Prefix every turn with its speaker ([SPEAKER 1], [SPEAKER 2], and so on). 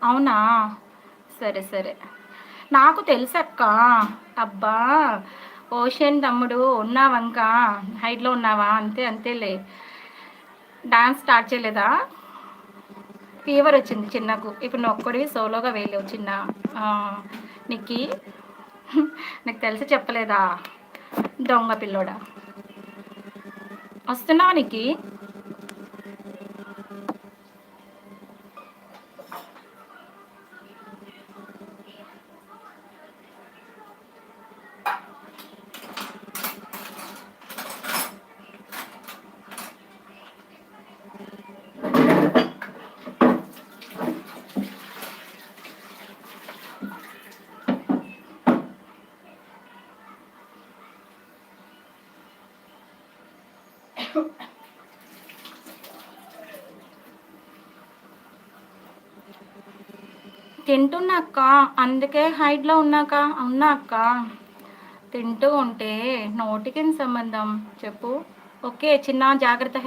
[SPEAKER 1] అవునా? సరే, సరే. నాకు తెలుసక్క. అబ్బా! ఓషన్ తమ్ముడు ఉన్నావంకా? హైట్‌లో ఉన్నావా? అంతే అంతేలే. డాన్స్ స్టార్ట్ చేయలేదా? ఫీవరొచ్చింది చిన్నకు. ఇప్పుడు నువ్వొక్కడివి సోలోగా వెళ్ళావు చిన్న. నిక్కీ. నీకు తెలిసి చెప్పలేదా? దొంగ పిల్లోడా. వస్తున్నావా నిక్కీ? తింటున్నా అక్క. అందుకే హైట్‌లో ఉన్నా అక్క. తింటూ ఉంటే నోటికేం సంబంధం చెప్పు? ఓకే. చిన్న జాగ్రత్త.